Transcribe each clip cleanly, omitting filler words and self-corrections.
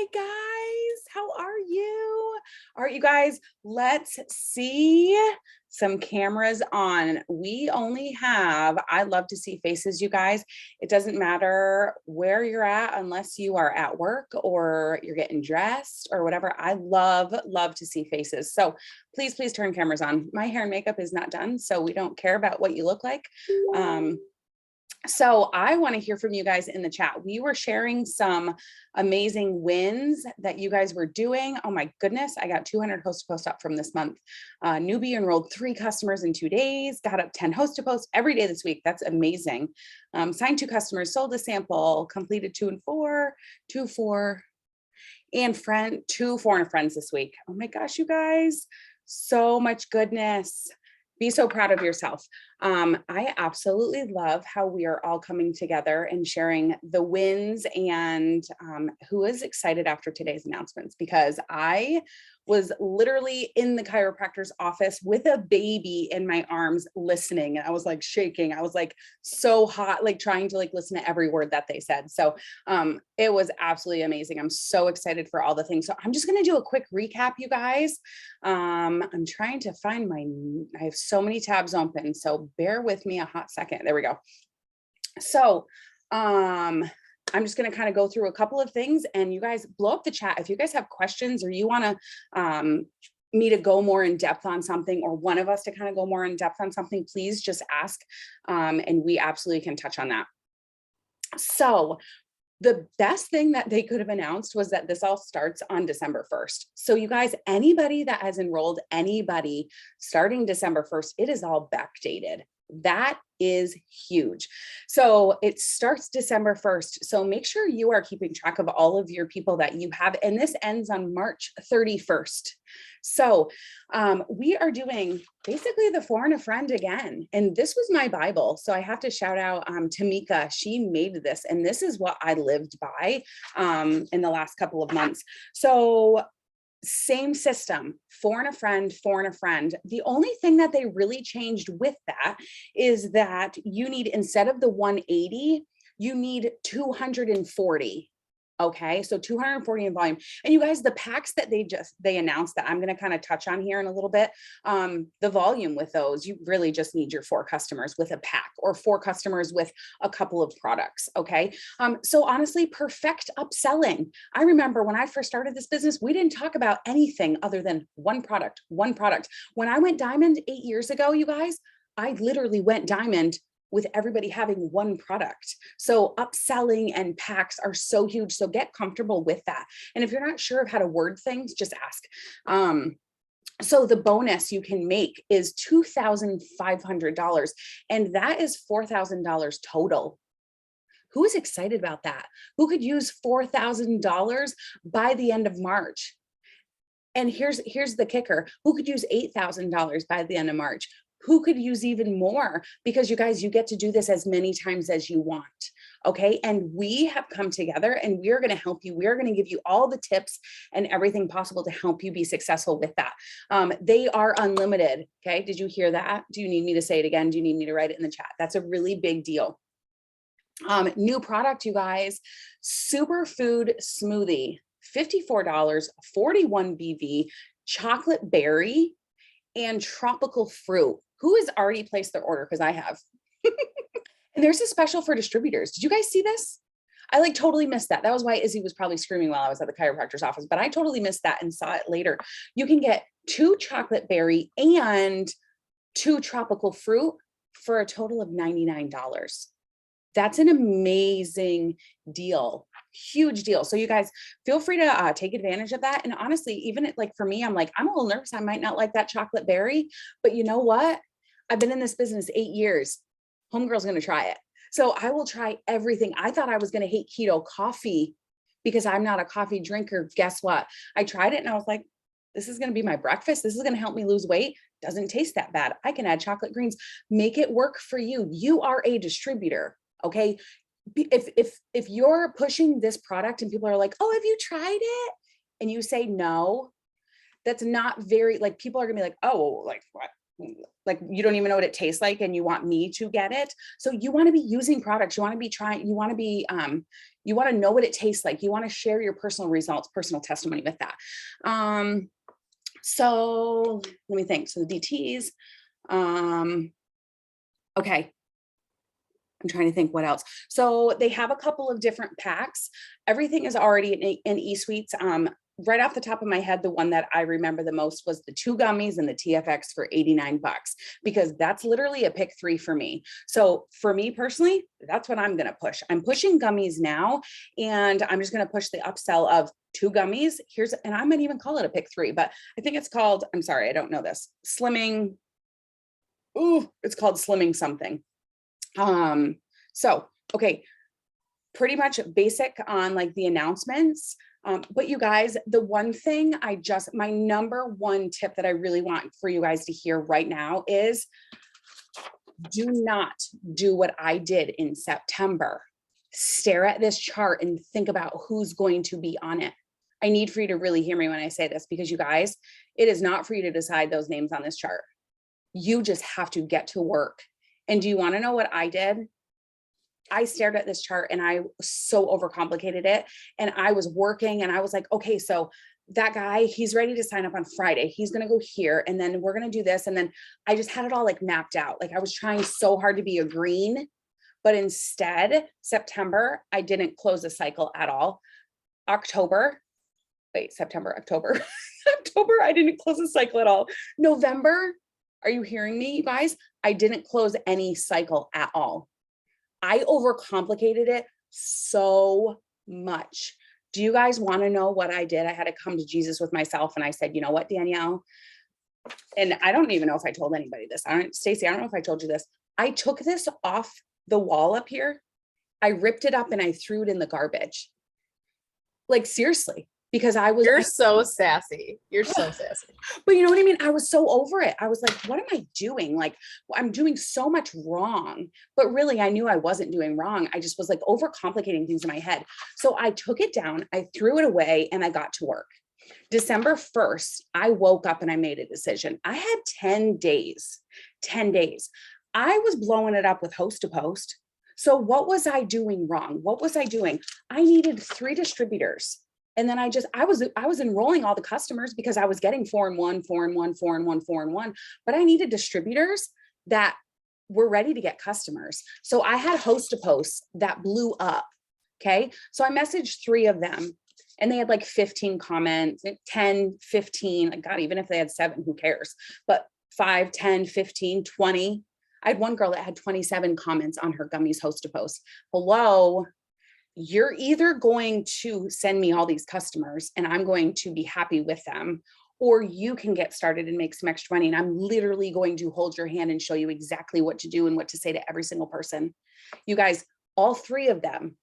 Hi guys, how are you? All right, you guys, let's see some cameras on. We only have, I love to see faces, you guys. It doesn't matter where you're at unless you are at work or you're getting dressed or whatever. I love to see faces. So please turn cameras on. My hair and makeup is not done, so we don't care about what you look like. So I want to hear from you guys in the chat. We were sharing some amazing wins that you guys were doing. Oh my goodness, I got 200 host to post up from this month. Newbie enrolled 3 customers in 2 days, got up 10 host to post every day this week. That's amazing. Signed 2 customers, sold a sample, completed 2 and 4, 2, 4, and 2, 4 and a friends this week. Oh my gosh, you guys, so much goodness. Be so proud of yourself. I absolutely love how we are all coming together and sharing the wins and who is excited after today's announcements, because I was literally in the chiropractor's office with a baby in my arms listening, and I was like shaking. I was like so hot, like trying to listen to every word that they said. So it was absolutely amazing. I'm so excited for all the things. So I'm just going to do a quick recap, you guys. I'm trying to find I have so many tabs open, so bear with me a hot second. There we go. So I'm just going to kind of go through a couple of things, and you guys blow up the chat if you guys have questions or you want to me to go more in depth on something, or one of us to kind of go more in depth on something. Please just ask, and we absolutely can touch on that. So the best thing that they could have announced was that this all starts on December 1st. So you guys, anybody that has enrolled anybody starting December 1st, it is all backdated. That is huge. So it starts December 1st. So make sure you are keeping track of all of your people that you have. And this ends on March 31st. So we are doing basically the 4 and a friend again. And this was my Bible. So I have to shout out Tamika. She made this, and this is what I lived by in the last couple of months. So same system, 4 and a friend, 4 and a friend. The only thing that they really changed with that is that you need, instead of the 180, you need 240. Okay, so 240 in volume. And you guys, the packs that they announced that I'm going to kind of touch on here in a little bit, the volume with those, you really just need your 4 customers with a pack, or 4 customers with a couple of products. Okay, so honestly, perfect upselling. I remember when I first started this business, we didn't talk about anything other than one product. When I went diamond 8 years ago, you guys, I literally went diamond with everybody having one product. So upselling and packs are so huge. So get comfortable with that. And if you're not sure of how to word things, just ask. So the bonus you can make is $2,500, and that is $4,000 total. Who is excited about that? Who could use $4,000 by the end of March? And here's the kicker. Who could use $8,000 by the end of March? Who could use even more? Because you guys, you get to do this as many times as you want. Okay. And we have come together, and we're going to help you. We're going to give you all the tips and everything possible to help you be successful with that. They are unlimited. Okay. Did you hear that? Do you need me to say it again? Do you need me to write it in the chat? That's a really big deal. New product, you guys, superfood smoothie, $54, 41 BV, chocolate berry, and tropical fruit. Who has already placed their order? Because I have. And there's a special for distributors. Did you guys see this? I totally missed that. That was why Izzy was probably screaming while I was at the chiropractor's office, but I totally missed that and saw it later. You can get 2 chocolate berry and 2 tropical fruit for a total of $99. That's an amazing deal. Huge deal. So you guys feel free to take advantage of that. And honestly, even for me, I'm a little nervous. I might not like that chocolate berry, but you know what? I've been in this business 8 years. Homegirl's going to try it. So I will try everything. I thought I was going to hate keto coffee because I'm not a coffee drinker. Guess what? I tried it and I was like, this is going to be my breakfast. This is going to help me lose weight. Doesn't taste that bad. I can add chocolate greens. Make it work for you. You are a distributor. Okay. If you're pushing this product and people are like, oh, have you tried it? And you say no, that's not very, people are gonna be like, oh, what? like you don't even know what it tastes like and you want me to get it. So you want to be using products. You want to be trying, you want to be, you want to know what it tastes like. You want to share your personal results, personal testimony with that. So let me think. So the DTs, okay. I'm trying to think what else. So they have a couple of different packs. Everything is already in eSweets. Right off the top of my head, the one that I remember the most was the 2 gummies and the TFX for $89, because that's literally a pick 3 for me. So for me personally, that's what I'm going to push. I'm pushing gummies now, and I'm just going to push the upsell of 2 gummies. And I might even call it a pick 3, but I think it's called, I'm sorry, I don't know this, slimming. Ooh, it's called slimming something. So, okay, pretty much basic on like the announcements. But you guys, the one thing my number one tip that I really want for you guys to hear right now is do not do what I did in September. Stare at this chart and think about who's going to be on it. I need for you to really hear me when I say this, because you guys, it is not for you to decide those names on this chart. You just have to get to work. And do you want to know what I did? I stared at this chart and I so overcomplicated it. And I was working and I was like, okay, so that guy, he's ready to sign up on Friday. He's going to go here. And then we're going to do this. And then I just had it all like mapped out. Like I was trying so hard to be a green, but instead September, I didn't close a cycle at all. October, I didn't close a cycle at all. November, are you hearing me, you guys? I didn't close any cycle at all. I overcomplicated it so much. Do you guys want to know what I did? I had to come to Jesus with myself and I said, you know what, Danielle? And I don't even know if I told anybody this. Stacey, I don't know if I told you this. I took this off the wall up here. I ripped it up and I threw it in the garbage. Like seriously. Because You're so sassy. You're so sassy. But you know what I mean? I was so over it. I was like, what am I doing? Like, I'm doing so much wrong. But really, I knew I wasn't doing wrong. I just was like overcomplicating things in my head. So I took it down, I threw it away, and I got to work. December 1st, I woke up and I made a decision. I had 10 days. I was blowing it up with host to post. So what was I doing wrong? What was I doing? I needed 3 distributors. And then I was enrolling all the customers because I was getting 4 and 1, 4 and 1, 4 and 1, 4 and 1, but I needed distributors that were ready to get customers. So I had host to posts that blew up. Okay. So I messaged 3 of them and they had like 15 comments, 10, 15, like God, even if they had 7, who cares? But 5, 10, 15, 20. I had one girl that had 27 comments on her gummies host to post. Hello. You're either going to send me all these customers and I'm going to be happy with them, or you can get started and make some extra money. And I'm literally going to hold your hand and show you exactly what to do and what to say to every single person. You guys, all three of them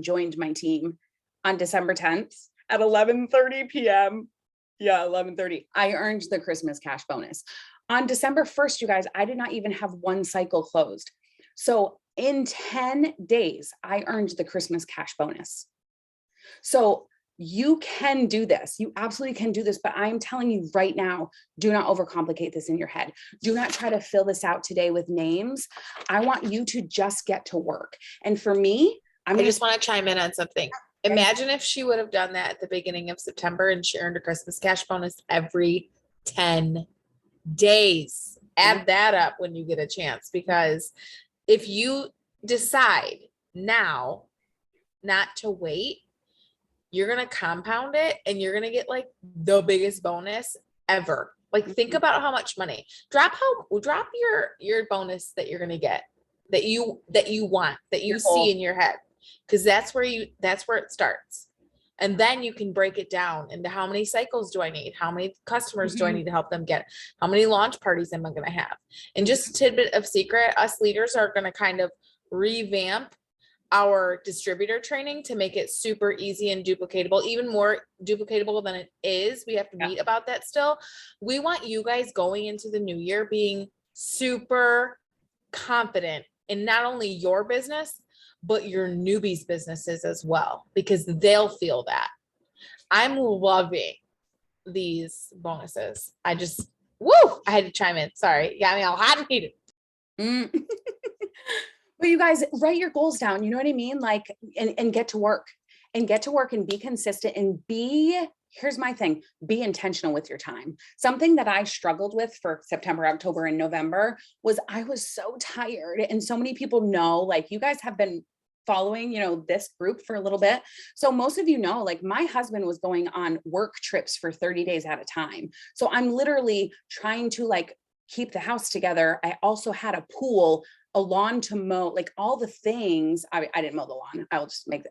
joined my team on December 10th at 11:30 p.m. Yeah, 11:30. I earned the Christmas cash bonus. On December 1st, you guys, I did not even have one cycle closed. So in 10 days, I earned the Christmas cash bonus. So you can do this. You absolutely can do this. But I'm telling you right now, do not overcomplicate this in your head. Do not try to fill this out today with names. I want you to just get to work. And for me, I just want to chime in on something. Imagine if she would have done that at the beginning of September and she earned a Christmas cash bonus every 10 days. Add that up when you get a chance, because if you decide now not to wait, you're going to compound it and you're going to get like the biggest bonus ever. Like think about how much money. Drop your bonus that you're going to get, that you want, that you see in your head, because that's where it starts. And then you can break it down into how many cycles do I need? How many customers do I need to help them get? How many launch parties am I going to have? And just a tidbit of secret, us leaders are going to kind of revamp our distributor training to make it super easy and duplicatable, even more duplicatable than it is. We have to meet about that still. We want you guys going into the new year being super confident in not only your business, but your newbies' businesses as well, because they'll feel that. I'm loving these bonuses. I just Woo! I had to chime in. Sorry. You got me all hot and heated. Mm. But you guys write your goals down. You know what I mean? Like, and get to work and be consistent and here's my thing, be intentional with your time. Something that I struggled with for September, October, and November was I was so tired. And so many people know, like you guys have been following, this group for a little bit. So most of you know, like my husband was going on work trips for 30 days at a time. So I'm literally trying to like keep the house together. I also had a pool, a lawn to mow, like all the things. I didn't mow the lawn.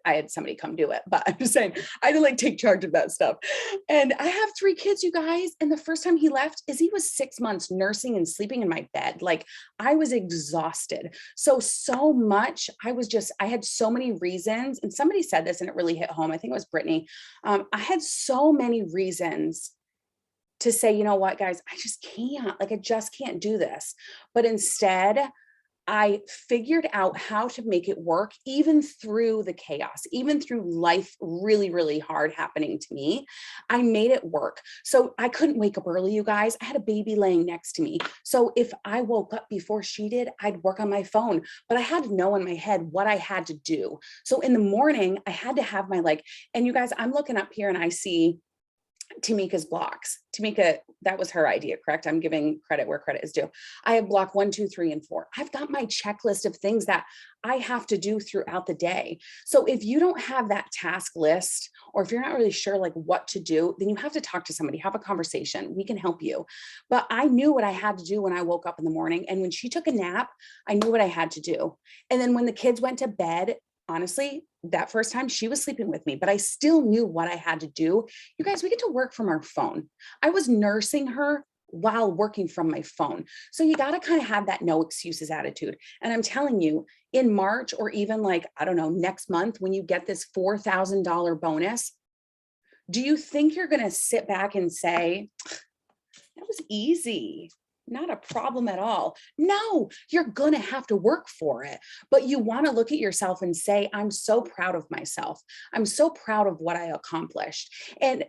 I had somebody come do it, but I'm just saying I had to like take charge of that stuff. And I have 3 kids, you guys. And the first time he left is he was 6 months nursing and sleeping in my bed. Like I was exhausted. So much. I had so many reasons. And somebody said this and it really hit home. I think it was Brittany. I had so many reasons to say, you know what, guys, I just can't do this. But instead, I figured out how to make it work, even through the chaos, even through life really, really hard happening to me. I made it work. So I couldn't wake up early, you guys. I had a baby laying next to me. So if I woke up before she did, I'd work on my phone, but I had to know in my head what I had to do. So in the morning, I had to have and you guys, I'm looking up here and I see Tamika's blocks. Tamika, that was her idea, correct? I'm giving credit where credit is due. I have block 1, 2, 3, and 4. I've got my checklist of things that I have to do throughout the day. So if you don't have that task list, or if you're not really sure like what to do, then you have to talk to somebody, have a conversation. We can help you. But I knew what I had to do when I woke up in the morning. And when she took a nap, I knew what I had to do. And then when the kids went to bed, honestly, that first time she was sleeping with me, but I still knew what I had to do. You guys, we get to work from our phone. I was nursing her while working from my phone. So you got to kind of have that no excuses attitude. And I'm telling you, in March or even like, I don't know, next month, when you get this $4,000 bonus, do you think you're going to sit back and say, that was easy? Not a problem at all. No, you're going to have to work for it, but you want to look at yourself and say, I'm so proud of myself. I'm so proud of what I accomplished. And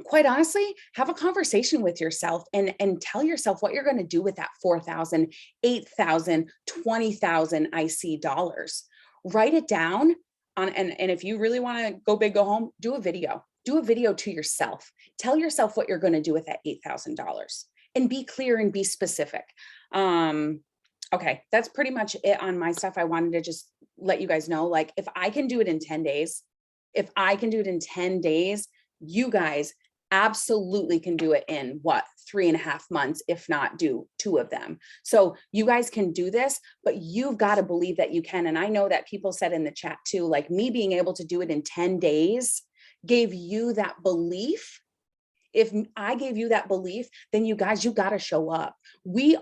quite honestly, have a conversation with yourself and tell yourself what you're going to do with that 4,000, 8,000, 20,000 IC dollars. Write it down and if you really want to go big, go home, do a video to yourself. Tell yourself what you're going to do with that $8,000. And be clear and be specific. Okay, that's pretty much it on my stuff. I wanted to just let you guys know, like, if I can do it in 10 days, you guys absolutely can do it in 3.5 months, if not do 2 of them. So you guys can do this, but you've got to believe that you can. And I know that people said in the chat too, like me being able to do it in 10 days gave you that belief. If I gave you that belief, then you guys, you got to show up.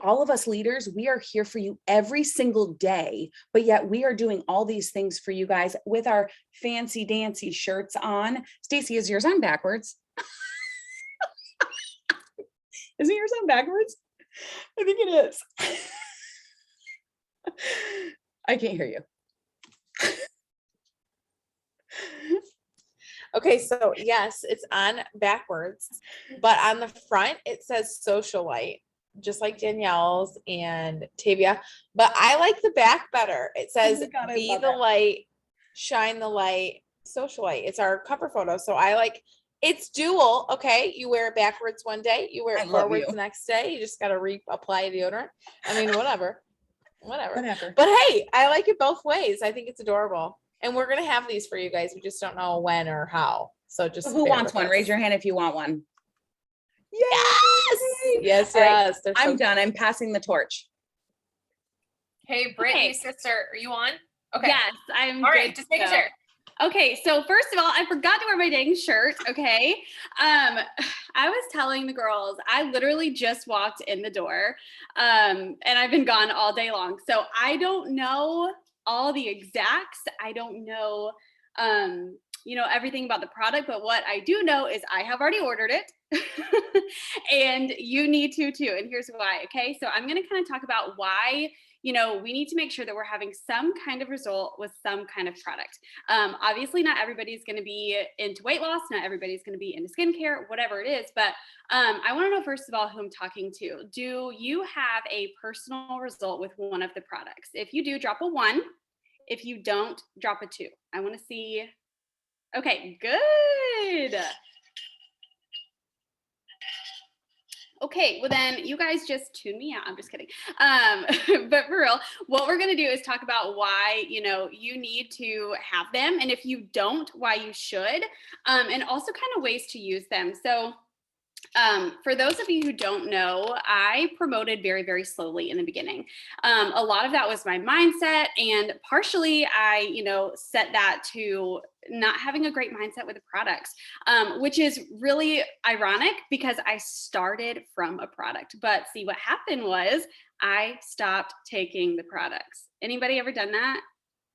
All of us leaders, we are here for you every single day, but yet we are doing all these things for you guys with our fancy dancy shirts on. Stacy, is yours on backwards? Isn't yours on backwards? I think it is. I can't hear you. Okay, so yes, it's on backwards, but on the front it says socialite, just like Danielle's and Tavia. But I like the back better. It says be the light, shine the light, socialite. It's our cover photo. So it's dual. Okay, you wear it backwards one day, you wear it forwards the next day. You just gotta reapply deodorant. I mean, whatever. But hey, I like it both ways. I think it's adorable. And we're going to have these for you guys. We just don't know when or how. So just who wants one? Raise your hand if you want one. Yes. Right, I'm done. I'm passing the torch. Hey, Brittany, sister, are you on? Okay. Yes, I'm all right. Just making sure. Okay, so first of all, I forgot to wear my dang shirt. Okay. I was telling the girls, I literally just walked in the door and I've been gone all day long. So I don't know all the exacts. I don't know, everything about the product, but what I do know is I have already ordered it and you need to too. And here's why. Okay. So I'm going to kind of talk about why you know, we need to make sure that we're having some kind of result with some kind of product. Obviously not everybody's going to be into weight loss. Not everybody's going to be into skincare, whatever it is. But I want to know, first of all, who I'm talking to. Do you have a personal result with one of the products? If you do, drop a 1. If you don't, drop a 2. I want to see. Okay, good. Okay, well then you guys just tune me out. I'm just kidding. But for real, what we're going to do is talk about why, you know, you need to have them. And if you don't, why you should, and also kind of ways to use them. So for those of you who don't know, I promoted very, very slowly in the beginning. A lot of that was my mindset, and partially I, you know, set that to not having a great mindset with the products, which is really ironic because I started from a product. But see, what happened was I stopped taking the products. Anybody ever done that?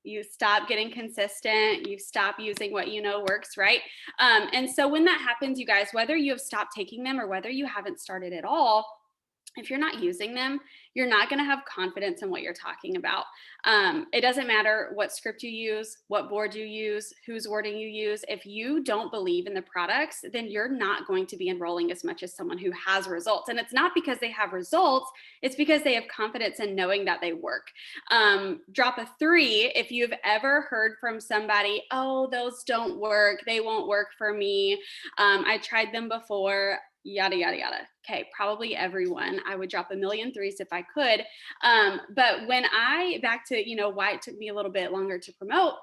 You stop getting consistent, you stop using what you know works, right? And so when that happens, you guys, whether you have stopped taking them or whether you haven't started at all, if you're not using them, you're not going to have confidence in what you're talking about. It doesn't matter what script you use, what board you use, whose wording you use. If you don't believe in the products, then you're not going to be enrolling as much as someone who has results. And it's not because they have results, it's because they have confidence in knowing that they work. Drop a 3 if you've ever heard from somebody, oh, those don't work, they won't work for me. I tried them before. Yada, yada, yada. Okay, probably everyone. I would drop a million 3s if I could. But when back to, you know, why it took me a little bit longer to promote,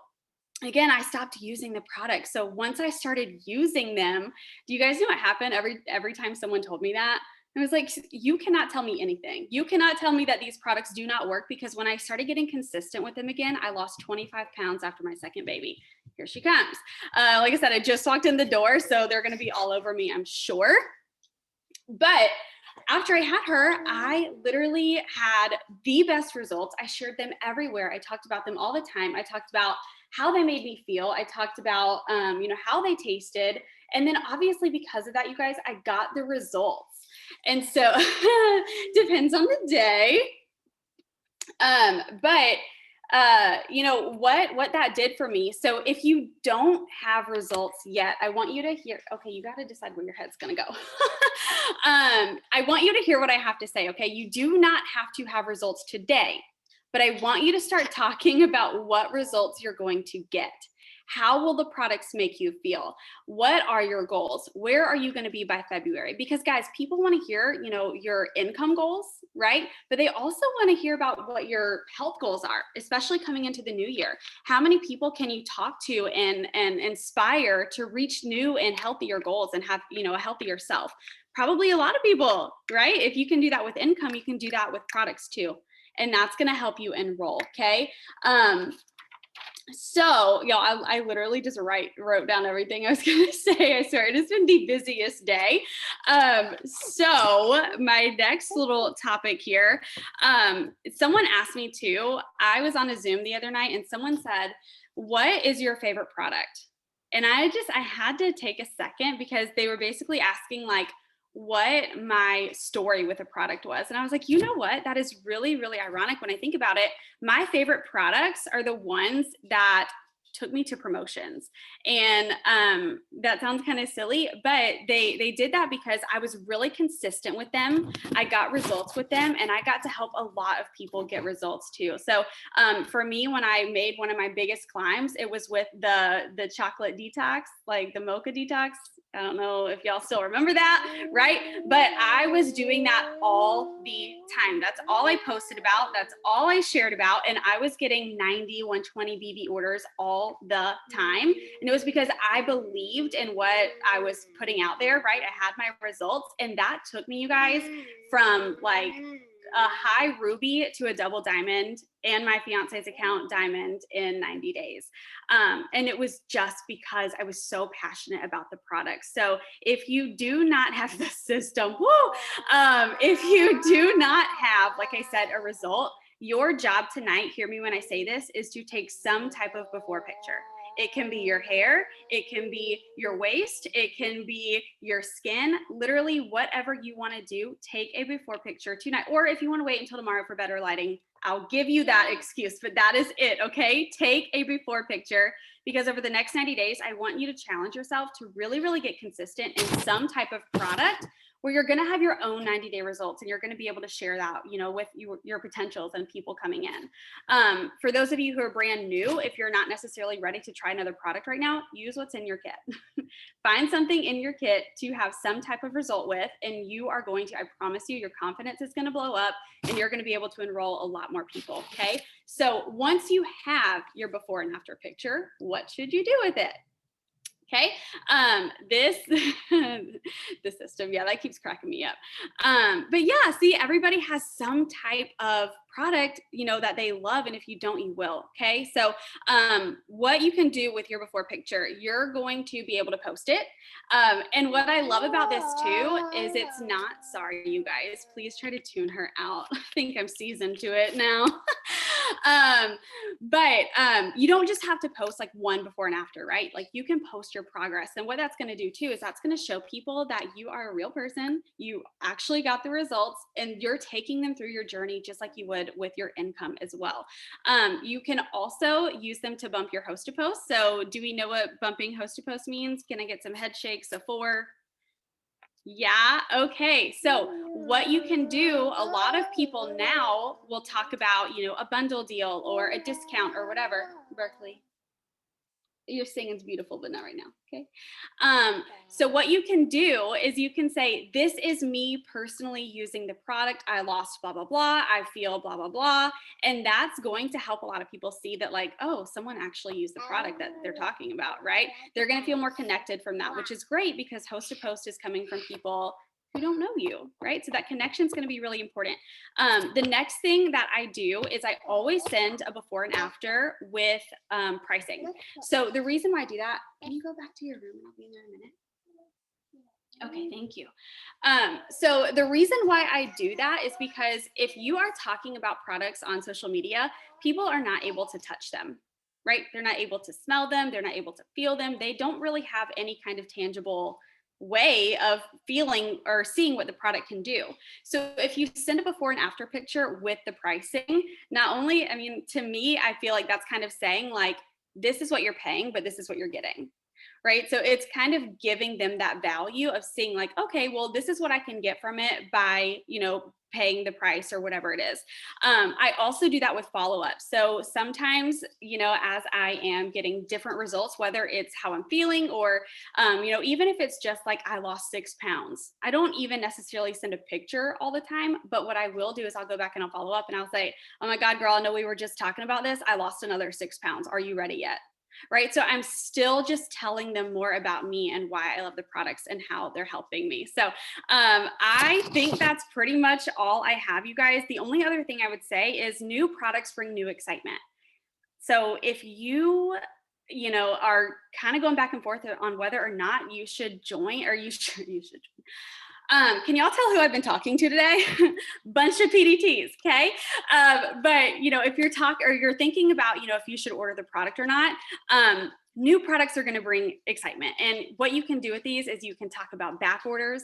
again, I stopped using the product. So once I started using them, do you guys know what happened every time someone told me that? I was like, you cannot tell me anything. You cannot tell me that these products do not work, because when I started getting consistent with them again, I lost 25 pounds after my second baby. Here she comes. Like I said, I just walked in the door, so they're going to be all over me, I'm sure. But after I had her, I literally had the best results. I shared them everywhere. I talked about them all the time. I talked about how they made me feel. I talked about, you know, how they tasted. And then obviously because of that, you guys, I got the results. And so depends on the day. But you know, what that did for me. So if you don't have results yet, I want you to hear, okay, you got to decide where your head's going to go. I want you to hear what I have to say. Okay. You do not have to have results today, but I want you to start talking about what results you're going to get. How will the products make you feel? What are your goals? Where are you going to be by February? Because guys, people want to hear, you know, your income goals, right? But they also want to hear about what your health goals are, especially coming into the new year. How many people can you talk to and inspire to reach new and healthier goals and have, you know, a healthier self? Probably a lot of people, right? If you can do that with income, you can do that with products too. And that's going to help you enroll. Okay. So, y'all, I literally just wrote down everything I was going to say. I swear, it has been the busiest day. So my next little topic here, someone asked me to, I was on a Zoom the other night and someone said, what is your favorite product? And I had to take a second because they were basically asking like, what my story with a product was. And I was like, you know what? That is really, really ironic when I think about it. My favorite products are the ones that took me to promotions. And that sounds kind of silly, but they did that because I was really consistent with them. I got results with them and I got to help a lot of people get results too. So for me, when I made one of my biggest climbs, it was with the chocolate detox, like the mocha detox. I don't know if y'all still remember that, right? But I was doing that all the time. That's all I posted about. That's all I shared about. And I was getting 90, 120 BB orders all the time. And it was because I believed in what I was putting out there, right? I had my results. And that took me, you guys, from like a high ruby to a double diamond and my fiance's account diamond in 90 days. And it was just because I was so passionate about the product. So if you do not have the system, if you do not have, like I said, a result, your job tonight, hear me when I say this, is to take some type of before picture. It can be your hair, it can be your waist, it can be your skin, literally whatever you want to do. Take a before picture tonight, or if you want to wait until tomorrow for better lighting, I'll give you that excuse, but that is it. Okay. Take a before picture, because over the next 90 days, I want you to challenge yourself to really, really get consistent in some type of product where you're going to have your own 90-day results, and you're going to be able to share that, with your potentials and people coming in. For those of you who are brand new, if you're not necessarily ready to try another product right now, use what's in your kit. Find something in your kit to have some type of result with, and you are going to, I promise you, your confidence is going to blow up, and you're going to be able to enroll a lot more people. Okay. So once you have your before and after picture, what should you do with it? Okay. This, the system, yeah, that keeps cracking me up. But yeah, see, everybody has some type of product, that they love. And if you don't, you will. Okay. So, what you can do with your before picture, you're going to be able to post it. And what I love about this too, is it's not, sorry, you guys, please try to tune her out. I think I'm seasoned to it now. But you don't just have to post like one before and after, right? Like you can post your progress. And what that's going to do too, is that's going to show people that you are a real person. You actually got the results, and you're taking them through your journey, just like you would with your income as well. You can also use them to bump your host to post. So do we know what bumping host to post means? Can I get some head shakes? A 4? Yeah. Okay. So what you can do, a lot of people now will talk about, a bundle deal or a discount or whatever. Berkeley, your singing's beautiful, but not right now. Okay. So what you can do is you can say, this is me personally using the product. I lost blah, blah, blah. I feel blah, blah, blah. And that's going to help a lot of people see that, like, oh, someone actually used the product that they're talking about, right? They're going to feel more connected from that, which is great, because host to post is coming from people who don't know you, right? So that connection is going to be really important. The next thing that I do is I always send a before and after with pricing. So the reason why I do that, can you go back to your room and I'll be in there in a minute? Okay, thank you. So the reason why I do that is because if you are talking about products on social media, people are not able to touch them, right? They're not able to smell them. They're not able to feel them. They don't really have any kind of tangible way of feeling or seeing what the product can do. So if you send a before and after picture with the pricing, not only, to me, I feel like that's kind of saying like, this is what you're paying, but this is what you're getting. Right. So it's kind of giving them that value of seeing like, okay, well, this is what I can get from it by, paying the price or whatever it is. I also do that with follow-up. So sometimes, as I am getting different results, whether it's how I'm feeling or, even if it's just like I lost 6 pounds, I don't even necessarily send a picture all the time. But what I will do is I'll go back and I'll follow up and I'll say, oh my God, girl, I know we were just talking about this. I lost another 6 pounds. Are you ready yet? Right. So I'm still just telling them more about me and why I love the products and how they're helping me. So I think that's pretty much all I have, you guys. The only other thing I would say is new products bring new excitement. So if you are kind of going back and forth on whether or not you should join, or you should can y'all tell who I've been talking to today? Bunch of PDTs, okay? But if you're thinking about, if you should order the product or not, new products are going to bring excitement. And what you can do with these is you can talk about back orders.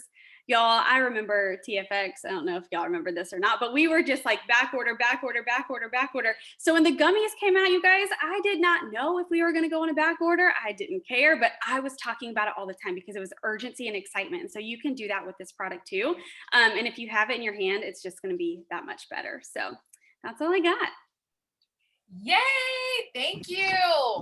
Y'all, I remember TFX. I don't know if y'all remember this or not, but we were just like back order, back order, back order, back order. So when the gummies came out, you guys, I did not know if we were going to go on a back order. I didn't care, but I was talking about it all the time because it was urgency and excitement. And so you can do that with this product too. And if you have it in your hand, it's just going to be that much better. So that's all I got. Yay! Thank you.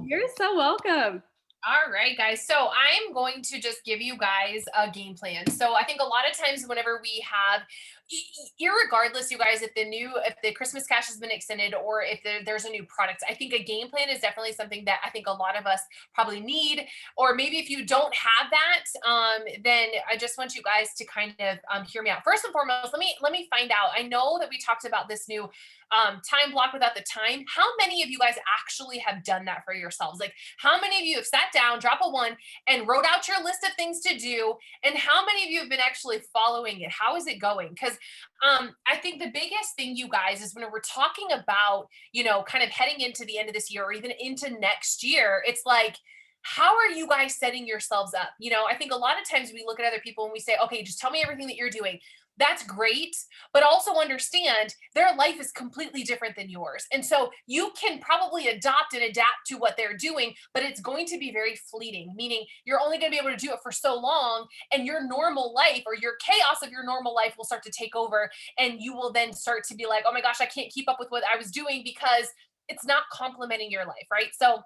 You're so welcome. All right, guys. So I'm going to just give you guys a game plan. So I think a lot of times whenever we have, irregardless, you guys, if the Christmas cash has been extended or if there's a new product, I think a game plan is definitely something that I think a lot of us probably need. Or maybe if you don't have that, then I just want you guys to kind of hear me out. First and foremost, let me find out. I know that we talked about this new time block without the time. How many of you guys actually have done that for yourselves? Like, how many of you have sat down, drop a 1, and wrote out your list of things to do? And how many of you have been actually following it? How is it going? Because because I think the biggest thing, you guys, is when we're talking about, kind of heading into the end of this year or even into next year, it's like, how are you guys setting yourselves up? I think a lot of times we look at other people and we say, okay, just tell me everything that you're doing. That's great, but also understand their life is completely different than yours. And so you can probably adopt and adapt to what they're doing, but it's going to be very fleeting, meaning you're only going to be able to do it for so long, and your normal life or your chaos of your normal life will start to take over. And you will then start to be like, oh my gosh, I can't keep up with what I was doing because it's not complementing your life, right? So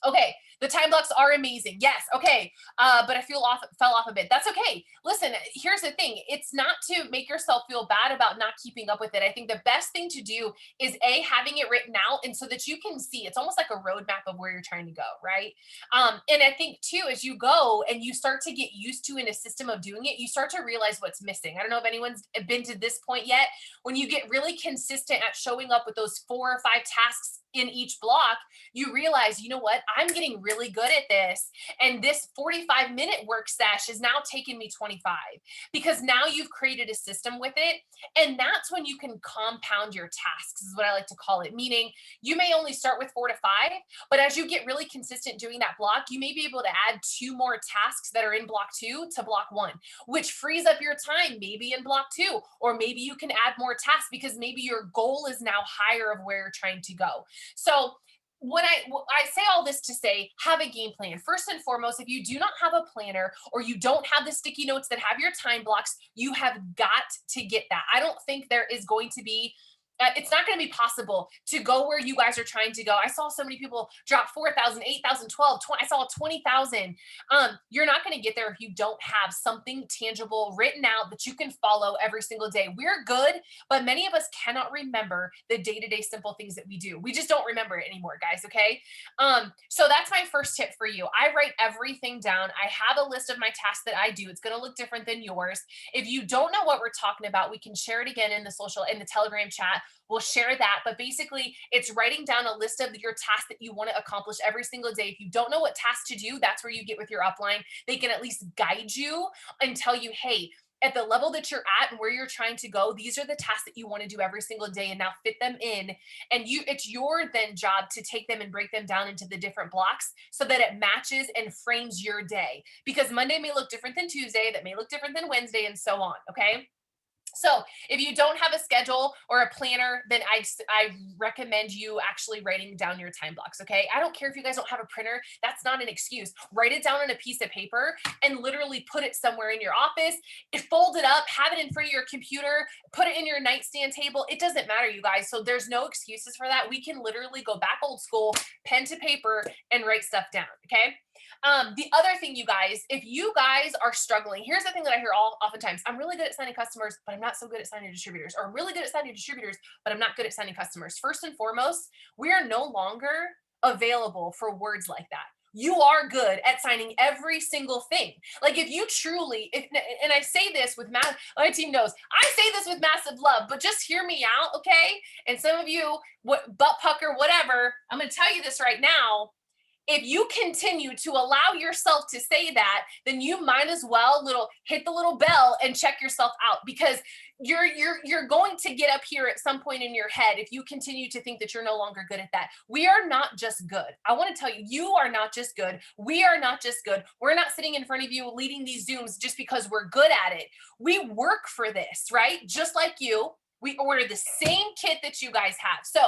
okay, the time blocks are amazing. Yes, okay. But I fell off a bit. That's okay. Listen, here's the thing. It's not to make yourself feel bad about not keeping up with it. I think the best thing to do is having it written out, and so that you can see. It's almost like a roadmap of where you're trying to go, right? And I think too, as you go and you start to get used to in a system of doing it, you start to realize what's missing. I don't know if anyone's been to this point yet. When you get really consistent at showing up with those 4 or 5 tasks in each block, you realize, you know what, I'm getting really good at this. And this 45-minute work sesh is now taking me 25, because now you've created a system with it. And that's when you can compound your tasks, is what I like to call it. Meaning you may only start with 4 to 5, but as you get really consistent doing that block, you may be able to add 2 more tasks that are in block 2 to block 1, which frees up your time maybe in block 2, or maybe you can add more tasks because maybe your goal is now higher of where you're trying to go. So when I say all this to say, have a game plan. First and foremost, if you do not have a planner or you don't have the sticky notes that have your time blocks, you have got to get that. I don't think there is going to be it's not going to be possible to go where you guys are trying to go. I saw so many people drop 4,000, 8,000, 12, 20. I saw 20,000. You're not going to get there if you don't have something tangible written out that you can follow every single day. We're good, but many of us cannot remember the day-to-day simple things that we do. We just don't remember it anymore, guys. Okay. So that's my first tip for you. I write everything down. I have a list of my tasks that I do. It's going to look different than yours. If you don't know what we're talking about, we can share it again in the Telegram chat. We'll share that, but basically it's writing down a list of your tasks that you want to accomplish every single day. If you don't know what tasks to do, that's where you get with your upline. They can at least guide you and tell you, hey, at the level that you're at and where you're trying to go, these are the tasks that you want to do every single day, and now fit them in. And it's your then job to take them and break them down into the different blocks so that it matches and frames your day, because Monday may look different than Tuesday, that may look different than Wednesday, and so on. Okay. So if you don't have a schedule or a planner, then I recommend you actually writing down your time blocks. Okay. I don't care if you guys don't have a printer. That's not an excuse. Write it down on a piece of paper and literally put it somewhere in your office. Fold it up, have it in front of your computer, put it in your nightstand table. It doesn't matter, you guys. So there's no excuses for that. We can literally go back old school, pen to paper, and write stuff down. Okay. The other thing, you guys, if you guys are struggling, here's the thing that I hear oftentimes: I'm really good at signing customers, but I'm not so good at signing distributors, or I'm really good at signing distributors, but I'm not good at signing customers. First and foremost, we are no longer available for words like that. You are good at signing every single thing. Like if you truly, and I say this with my team knows, I say this with massive love, but just hear me out. Okay. And some of you, butt pucker, whatever, I'm going to tell you this right now. If you continue to allow yourself to say that, then you might as well hit the little bell and check yourself out, because you're going to get up here at some point in your head if you continue to think that you're no longer good at that. We are not just good. I want to tell you, you are not just good. We are not just good. We're not sitting in front of you leading these Zooms just because we're good at it. We work for this, right? Just like you, we order the same kit that you guys have. So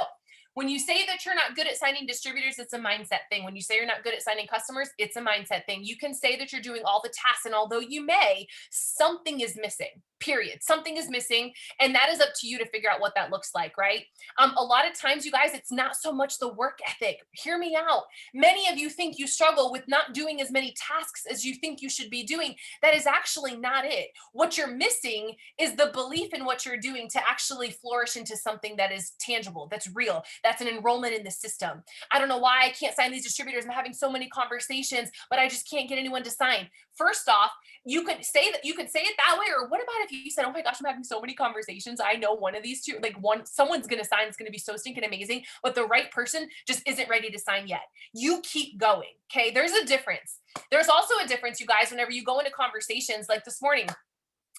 when you say that you're not good at signing distributors, it's a mindset thing. When you say you're not good at signing customers, it's a mindset thing. You can say that you're doing all the tasks, and although you may, something is missing, period. Something is missing, and that is up to you to figure out what that looks like, right? A lot of times, you guys, it's not so much the work ethic. Hear me out. Many of you think you struggle with not doing as many tasks as you think you should be doing. That is actually not it. What you're missing is the belief in what you're doing to actually flourish into something that is tangible, that's real, that's an enrollment in the system. I don't know why I can't sign these distributors. I'm having so many conversations, but I just can't get anyone to sign. First off, you could say it that way. Or what about if you said, oh my gosh, I'm having so many conversations, I know one of these two, someone's going to sign, it's going to be so stinking amazing, but the right person just isn't ready to sign yet. You keep going. Okay. There's a difference. There's also a difference, you guys, whenever you go into conversations like this morning.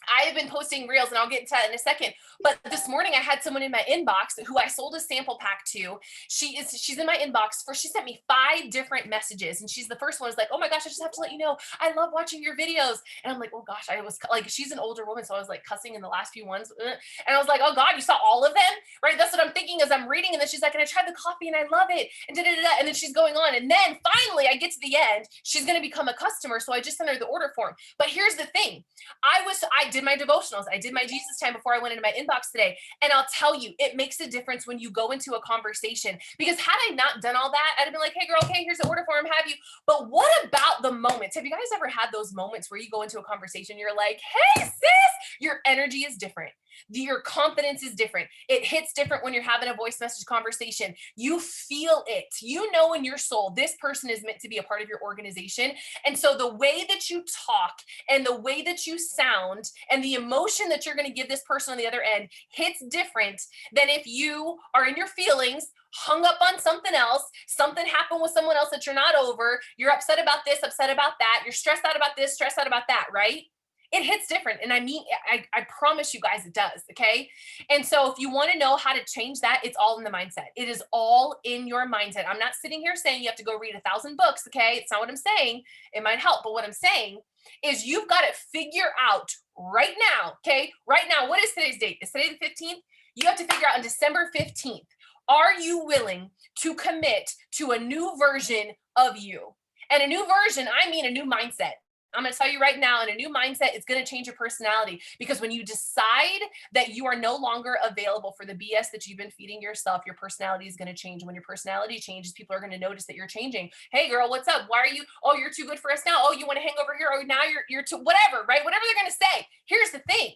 I have been posting reels, and I'll get into that in a second. But this morning I had someone in my inbox who I sold a sample pack to. She's in my inbox she sent me 5 different messages. And she's the first one is like, oh my gosh, I just have to let you know, I love watching your videos. And I'm like, oh gosh, I was like, she's an older woman. So I was like cussing in the last few ones. And I was like, oh God, you saw all of them, right? That's what I'm thinking as I'm reading. And then she's like, and I tried the coffee and I love it. And and then she's going on. And then finally I get to the end, she's going to become a customer. So I just sent her the order form. But here's the thing. I did my devotionals. I did my Jesus time before I went into my inbox today. And I'll tell you, it makes a difference when you go into a conversation, because had I not done all that, I'd have been like, hey girl, okay, here's the order form, have you? But what about the moments? Have you guys ever had those moments where you go into a conversation, you're like, hey sis, your energy is different. Your confidence is different. It hits different when you're having a voice message conversation. You feel it. You know in your soul, this person is meant to be a part of your organization. And so the way that you talk and the way that you sound and the emotion that you're going to give this person on the other end hits different than if you are in your feelings, hung up on something else, something happened with someone else that you're not over, you're upset about this, upset about that, you're stressed out about this, stressed out about that, right? It hits different. And I mean, I promise you guys it does. Okay. And so if you want to know how to change that, it's all in the mindset. It is all in your mindset. I'm not sitting here saying you have to go read 1,000 books. Okay. It's not what I'm saying. It might help. But what I'm saying is you've got to figure out right now. Okay. Right now, what is today's date? Is today the 15th? You have to figure out on December 15th, are you willing to commit to a new version of you? And a new version, I mean a new mindset. I'm going to tell you right now, in a new mindset, it's going to change your personality, because when you decide that you are no longer available for the BS that you've been feeding yourself, your personality is going to change. When your personality changes, people are going to notice that you're changing. Hey girl, what's up? Why are you? Oh, you're too good for us now. Oh, you want to hang over here? Oh, now you're too, whatever, right? Whatever they're going to say. Here's the thing.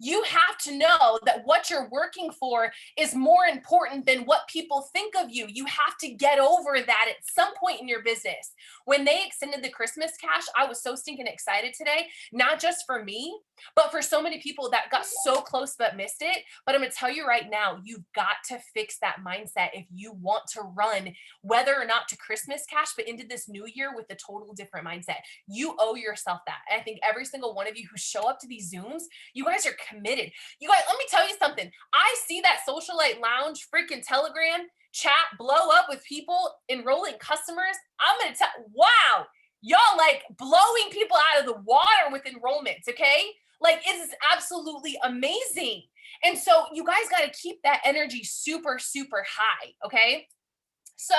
You have to know that what you're working for is more important than what people think of you. You have to get over that at some point in your business. When they extended the Christmas cash, I was so stinking excited today, not just for me, but for so many people that got so close but missed it. But I'm going to tell you right now, you've got to fix that mindset if you want to run, whether or not to Christmas cash, but into this new year with a total different mindset. You owe yourself that. And I think every single one of you who show up to these Zooms, you guys are committed. You guys, let me tell you something. I see that Socialite Lounge freaking Telegram chat blow up with people enrolling customers. I'm going to tell, wow, y'all like blowing people out of the water with enrollments. Okay. Like it is absolutely amazing. And so you guys got to keep that energy super, super high. Okay. So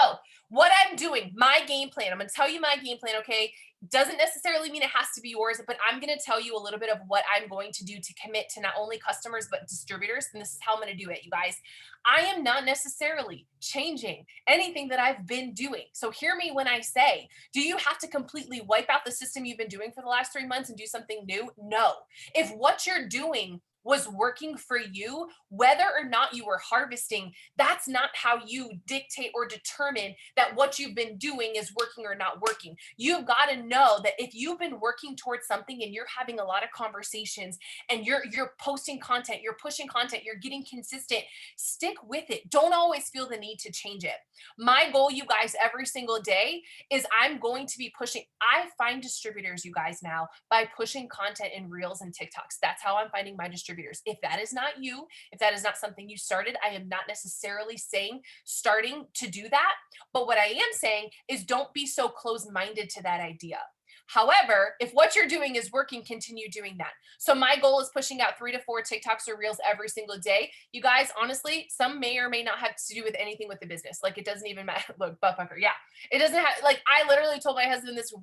what I'm doing, my game plan, I'm going to tell you my game plan. Okay. Doesn't necessarily mean it has to be yours, but I'm going to tell you a little bit of what I'm going to do to commit to not only customers, but distributors. And this is how I'm going to do it, you guys. I am not necessarily changing anything that I've been doing. So hear me when I say, do you have to completely wipe out the system you've been doing for the last 3 months and do something new? No. If what you're doing was working for you, whether or not you were harvesting, that's not how you dictate or determine that what you've been doing is working or not working. You've got to know that if you've been working towards something and you're having a lot of conversations and you're posting content, you're pushing content, you're getting consistent, stick with it. Don't always feel the need to change it. My goal, you guys, every single day is I'm going to be pushing. I find distributors, you guys, now by pushing content in Reels and TikToks. That's how I'm finding my distributors. If that is not you, if that is not something you started, I am not necessarily saying starting to do that. But what I am saying is don't be so closed-minded to that idea. However, if what you're doing is working, continue doing that. So my goal is pushing out 3 to 4 TikToks or Reels every single day. You guys, honestly, some may or may not have to do with anything with the business. Like it doesn't even matter. Look, butt fucker. Yeah. It doesn't have, like, I literally told my husband this,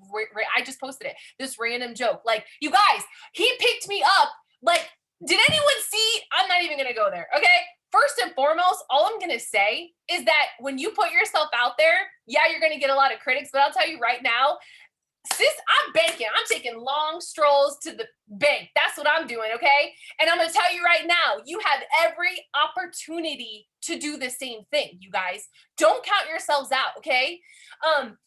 I just posted it, this random joke. Like, you guys, he picked me up. Like, did anyone see? I'm not even going to go there. Okay. First and foremost, all I'm going to say is that when you put yourself out there, yeah, you're going to get a lot of critics, but I'll tell you right now, sis, I'm banking. I'm taking long strolls to the bank. That's what I'm doing. Okay. And I'm going to tell you right now, you have every opportunity to do the same thing. You guys, don't count yourselves out. Okay.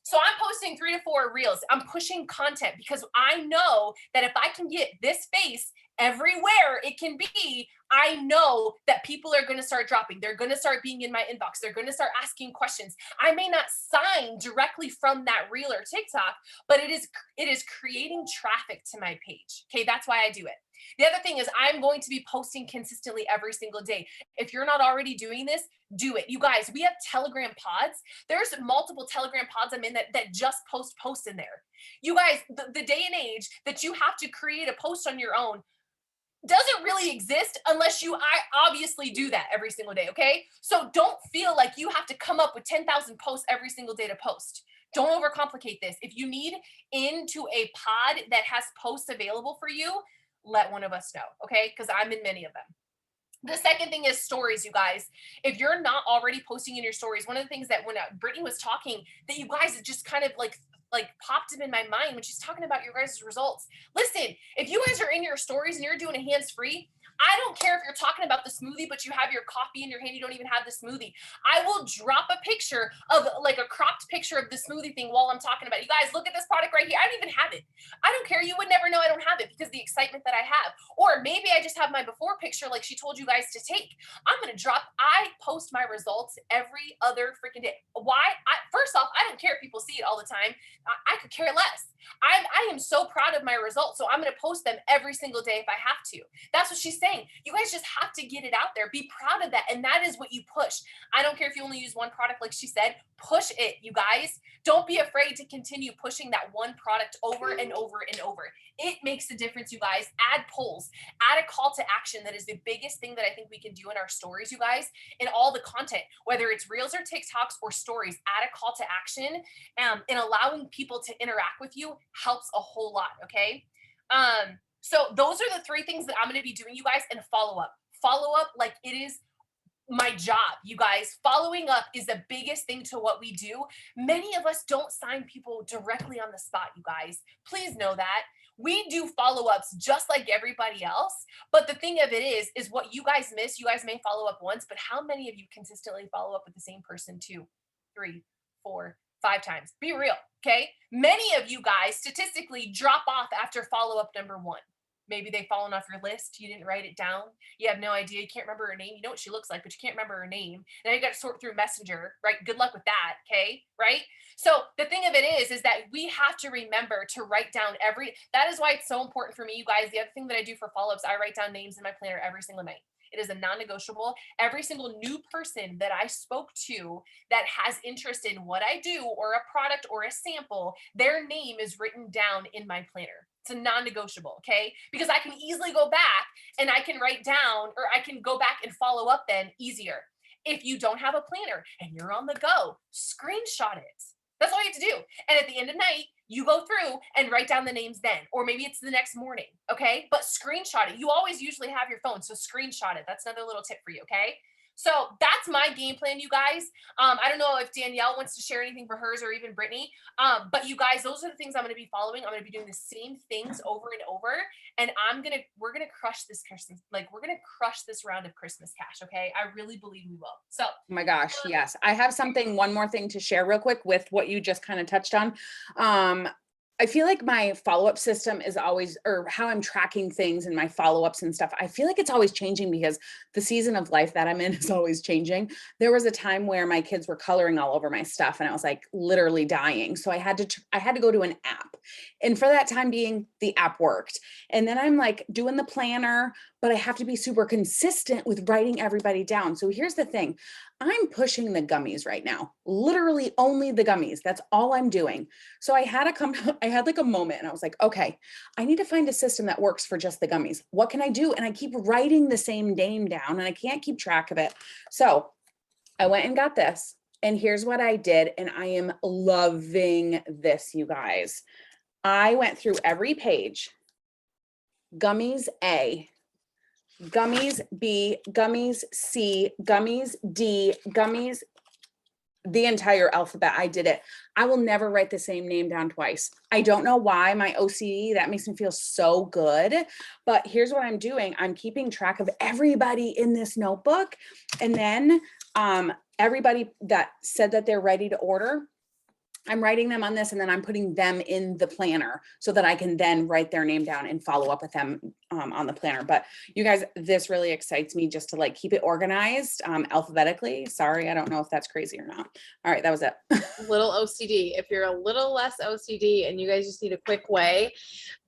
So I'm posting 3 to 4 Reels. I'm pushing content because I know that if I can get this face everywhere it can be, I know that people are going to start dropping. They're going to start being in my inbox. They're going to start asking questions. I may not sign directly from that reel or TikTok, but it is creating traffic to my page. Okay, that's why I do it. The other thing is I'm going to be posting consistently every single day. If you're not already doing this, do it. You guys, we have Telegram pods. There's multiple Telegram pods I'm in that just posts in there. You guys, the day and age that you have to create a post on your own doesn't really exist unless I obviously do that every single day, okay? So don't feel like you have to come up with 10,000 posts every single day to post. Don't overcomplicate this. If you need into a pod that has posts available for you, let one of us know, okay? Because I'm in many of them. The second thing is stories, you guys. If you're not already posting in your stories, one of the things that when Brittany was talking, that you guys just kind of like popped up in my mind when she's talking about your guys' results. Listen, if you guys are in your stories and you're doing a hands-free, I don't care if you're talking about the smoothie, but you have your coffee in your hand, you don't even have the smoothie. I will drop a picture of like a cropped picture of the smoothie thing while I'm talking about it. You guys, look at this product right here. I don't even have it. I don't care. You would never know I don't have it because the excitement that I have. Or maybe I just have my before picture like she told you guys to take. I post my results every other freaking day. Why? First off, I don't care if people see it all the time. I could care less. I am so proud of my results. So I'm going to post them every single day if I have to. That's what she's saying. You guys just have to get it out there. Be proud of that. And that is what you push. I don't care if you only use one product, like she said, push it, you guys. Don't be afraid to continue pushing that one product over and over and over. It makes a difference, you guys. Add polls, add a call to action. That is the biggest thing that I think we can do in our stories, you guys, in all the content, whether it's reels or TikToks or stories, add a call to action, and allowing people to interact with you helps a whole lot. Okay. So those are the three things that I'm going to be doing, you guys, and follow up like it is my job, you guys. Following up is the biggest thing to what we do. Many of us don't sign people directly on the spot, you guys. Please know that. We do follow-ups just like everybody else. But the thing of it is what you guys miss. You guys may follow up once, but how many of you consistently follow up with the same person 2, 3, 4, 5 times? Be real, okay? Many of you guys statistically drop off after follow-up number 1. Maybe they've fallen off your list. You didn't write it down. You have no idea. You can't remember her name. You know what she looks like, but you can't remember her name. Now you got to sort through Messenger, right? Good luck with that, okay? Right? So the thing of it is that we have to remember to write down that is why it's so important for me, you guys. The other thing that I do for follow-ups, I write down names in my planner every single night. It is a non-negotiable. Every single new person that I spoke to that has interest in what I do or a product or a sample, their name is written down in my planner. It's a non-negotiable, okay? Because I can easily go back and I can write down, or I can go back and follow up then easier. If you don't have a planner and you're on the go, screenshot it. That's all you have to do. And at the end of the night, you go through and write down the names then, or maybe it's the next morning, okay? But screenshot it. You always usually have your phone, so screenshot it. That's another little tip for you, okay? So that's my game plan, you guys. I don't know if Danielle wants to share anything for hers or even Brittany, but you guys, those are the things I'm going to be following. I'm going to be doing the same things over and over, and we're going to crush this Christmas. Like, we're going to crush this round of Christmas cash, okay? I really believe we will. So, Oh my gosh, yes. I have one more thing to share real quick with what you just kind of touched on. I feel like my follow-up system is always, or how I'm tracking things and my follow-ups and stuff, I feel like it's always changing because the season of life that I'm in is always changing. There was a time where my kids were coloring all over my stuff and I was like literally dying. So I had to go to an app. And for that time being, the app worked. And then I'm like doing the planner, but I have to be super consistent with writing everybody down. So here's the thing. I'm pushing the gummies right now, literally only the gummies. That's all I'm doing. So I had like a moment and I was like, okay, I need to find a system that works for just the gummies. What can I do? And I keep writing the same name down and I can't keep track of it. So I went and got this, and here's what I did. And I am loving this, you guys. I went through every page: gummies A, gummies B, gummies C, gummies D, gummies, the entire alphabet. I did it. I will never write the same name down twice. I don't know why. My OCD, that makes me feel so good. But here's what I'm doing. I'm keeping track of everybody in this notebook. And then everybody that said that they're ready to order, I'm writing them on this, and then I'm putting them in the planner so that I can then write their name down and follow up with them on the planner. But you guys, this really excites me just to like keep it organized alphabetically. Sorry, I don't know if that's crazy or not. All right, that was it. Little OCD. If you're a little less OCD and you guys just need a quick way,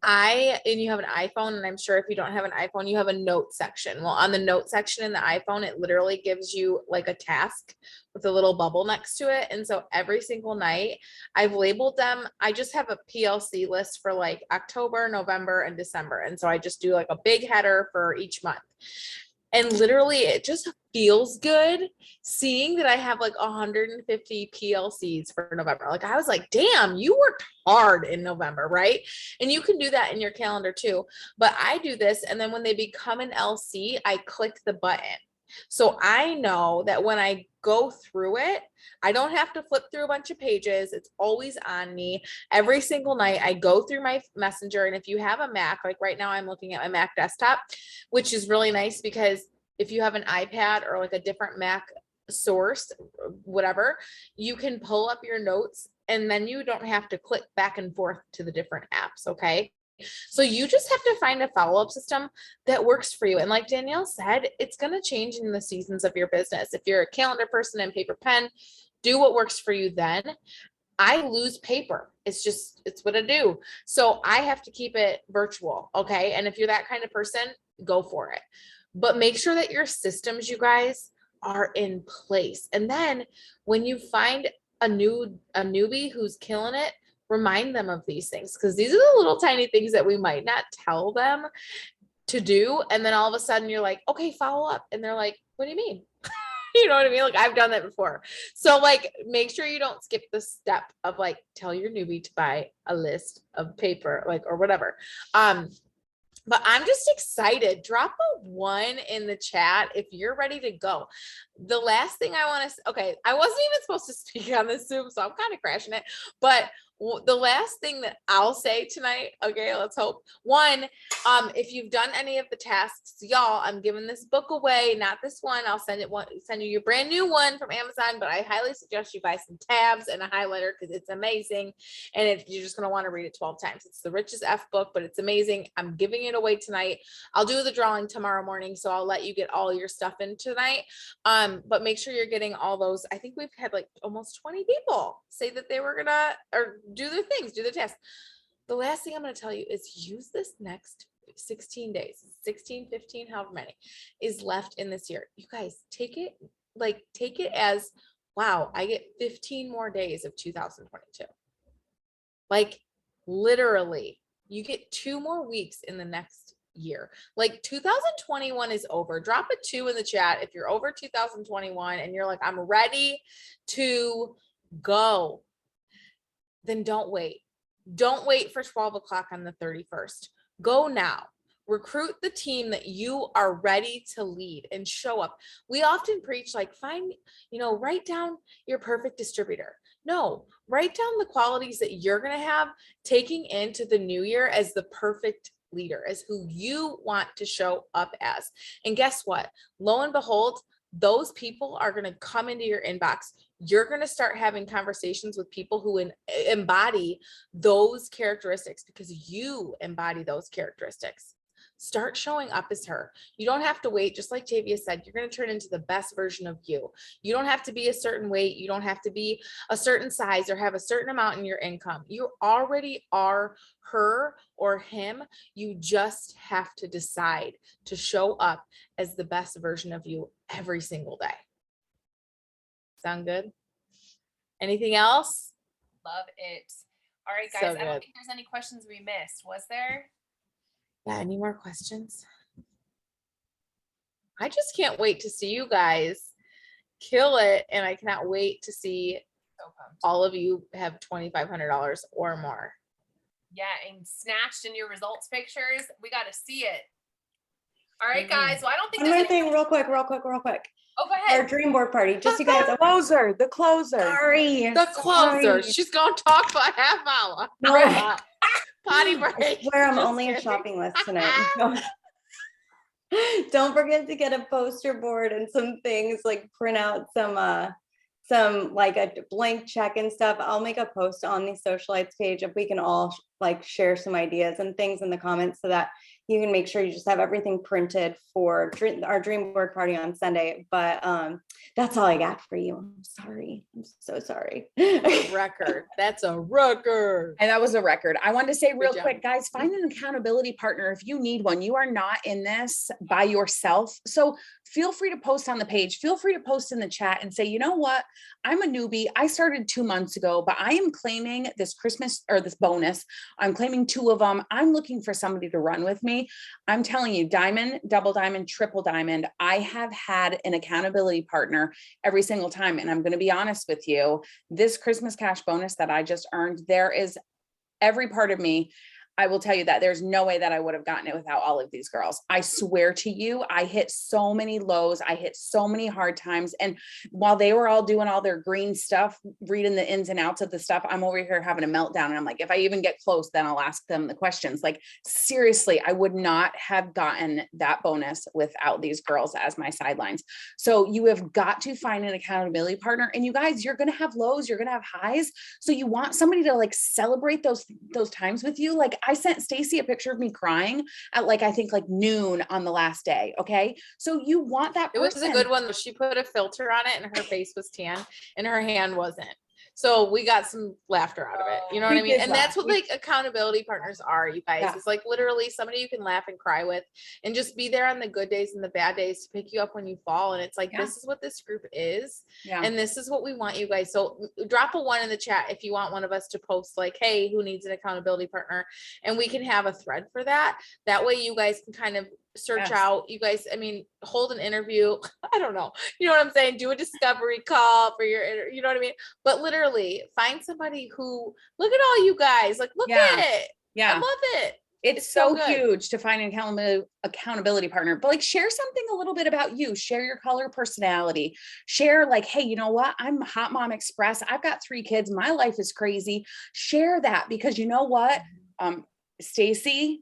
and you have an iPhone, and I'm sure if you don't have an iPhone, you have a note section. Well, on the note section in the iPhone, it literally gives you like a task with a little bubble next to it. And so every single night I've labeled them. I just have a PLC list for like October, November, and December. And so I just do like a big header for each month. And literally it just feels good seeing that I have like 150 PLCs for November. Like I was like, damn, you worked hard in November, right? And you can do that in your calendar too. But I do this, and then when they become an LC, I click the button. So I know that when I go through it, I don't have to flip through a bunch of pages. It's always on me. Every single night I go through my messenger. And if you have a Mac, like right now I'm looking at my Mac desktop, which is really nice because if you have an iPad or like a different Mac source, whatever, you can pull up your notes and then you don't have to click back and forth to the different apps. Okay. So you just have to find a follow-up system that works for you. And like Danielle said, it's going to change in the seasons of your business. If you're a calendar person and paper pen, do what works for you then. I lose paper. It's what I do. So I have to keep it virtual. Okay. And if you're that kind of person, go for it. But make sure that your systems, you guys, are in place. And then when you find a newbie who's killing it, remind them of these things, because these are the little tiny things that we might not tell them to do. And then all of a sudden you're like, okay, follow up. And they're like, what do you mean? You know what I mean? Like I've done that before. So like, make sure you don't skip the step of like, tell your newbie to buy a list of paper, like, or whatever. But I'm just excited. Drop a 1 in the chat if you're ready to go. The last thing I want to, okay, I wasn't even supposed to speak on this Zoom, so I'm kind of crashing it. But the last thing that I'll say tonight, okay, let's hope. 1, if you've done any of the tasks, y'all, I'm giving this book away, not this one. I'll send you your brand new one from Amazon, but I highly suggest you buy some tabs and a highlighter because it's amazing. And you're just going to want to read it 12 times. It's the Richest F book, but it's amazing. I'm giving it away tonight. I'll do the drawing tomorrow morning, so I'll let you get all your stuff in tonight. But make sure you're getting all those. I think we've had like almost 20 people say that they were gonna, or do their things, do the test. The last thing I'm going to tell you is use this next 16 days, 16, 15, however many is left in this year. You guys take it as, wow, I get 15 more days of 2022. Like literally you get 2 more weeks in the next year. Like 2021 is over. Drop a 2 in the chat if you're over 2021 and you're like, I'm ready to go. Then don't wait. Don't wait for 12 o'clock on the 31st. Go now. Recruit the team that you are ready to lead and show up. We often preach like, write down your perfect distributor. No, write down the qualities that you're going to have taking into the new year as the perfect leader, as who you want to show up as. And guess what? Lo and behold, those people are going to come into your inbox. You're going to start having conversations with people who embody those characteristics because you embody those characteristics. Start showing up as her. You don't have to wait. Just like Tavia said, you're going to turn into the best version of you. You don't have to be a certain weight. You don't have to be a certain size or have a certain amount in your income. You already are her or him. You just have to decide to show up as the best version of you every single day. Sound good? Anything else? Love it. All right, guys. So I don't good. think there's any questions we missed. Was there? Yeah, any more questions? I just can't wait to see you guys kill it. And I cannot wait to see So pumped. all of you have $2,500 or more. Yeah, and snatched in your results pictures. We got to see it. All right, guys. Well, I don't think One there's more any- thing, real quick. Oh, go Our ahead. dream board party. Just you guys. The closer. Sorry. The closer. Sorry. She's going to talk for a half hour. No. Potty I break. swear I'm Just only a kidding. shopping list tonight. Don't forget to get a poster board and some things, like print out some like a blank check and stuff. I'll make a post on the socialites page if we can all like share some ideas and things in the comments so that you can make sure you just have everything printed for our dream board party on Sunday. But that's all I got for you. I'm sorry. I'm so sorry. Record. That's a record. And that was a record. I wanted to say real job. quick, guys, find an accountability partner if you need one. You are not in this by yourself. So feel free to post on the page. Feel free to post in the chat and say, you know what? I'm a newbie. I started 2 months ago, but I am claiming this Christmas or this bonus. I'm claiming 2 of them. I'm looking for somebody to run with me. I'm telling you, diamond, double diamond, triple diamond. I have had an accountability partner every single time. And I'm going to be honest with you, this Christmas cash bonus that I just earned, there is every part of me. I will tell you that there's no way that I would have gotten it without all of these girls. I swear to you, I hit so many lows. I hit so many hard times. And while they were all doing all their green stuff, reading the ins and outs of the stuff, I'm over here having a meltdown. And I'm like, if I even get close, then I'll ask them the questions. Like, seriously, I would not have gotten that bonus without these girls as my sidelines. So you have got to find an accountability partner. And you guys, you're going to have lows, you're going to have highs. So you want somebody to like celebrate those times with you. Like, I sent Stacy a picture of me crying at like, I think like noon on the last day. Okay. So you want that person. It was a good one. She put a filter on it and her face was tan and her hand wasn't. So we got some laughter out of it. You know what I mean? And that's what like accountability partners are, you guys. Yeah. It's like literally somebody you can laugh and cry with and just be there on the good days and the bad days to pick you up when you fall. And it's like, this is what this group is. Yeah. And this is what we want, you guys. So drop a 1 in the chat if you want one of us to post like, hey, who needs an accountability partner? And we can have a thread for that. That way you guys can kind of search out, you guys, I mean, hold an interview. I don't know. You know what I'm saying? Do a discovery call for your, you know what I mean? But literally find somebody who, look at all you guys, like, look at it. Yeah. I love it. It's so huge to find an accountability partner, but like share something a little bit about you, share your color personality, share like, hey, you know what? I'm Hot Mom Express. I've got 3 kids. My life is crazy. Share that because you know what? Stacy,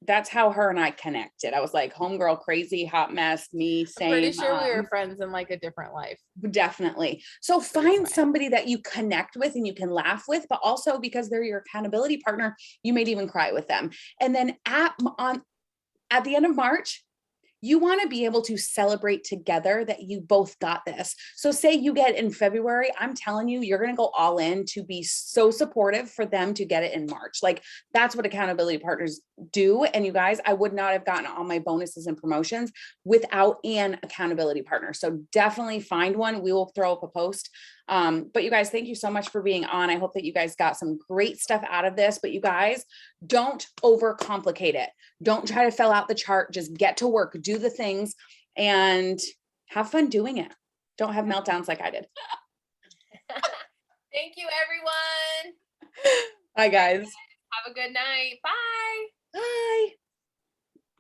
that's how her and I connected. I was like, homegirl, crazy, hot mess, me, same. I'm pretty sure we were friends in like a different life. Definitely. So find somebody that you connect with and you can laugh with, but also because they're your accountability partner, you may even cry with them. And then at the end of March, you want to be able to celebrate together that you both got this. So say you get in February, I'm telling you, you're going to go all in to be so supportive for them to get it in March. Like that's what accountability partners do. And you guys, I would not have gotten all my bonuses and promotions without an accountability partner. So definitely find one. We will throw up a post. But you guys, thank you so much for being on. I hope that you guys got some great stuff out of this, but you guys don't overcomplicate it. Don't try to fill out the chart. Just get to work, do the things and have fun doing it. Don't have meltdowns like I did. Thank you, everyone. Bye guys. Have a good night. Bye. Bye.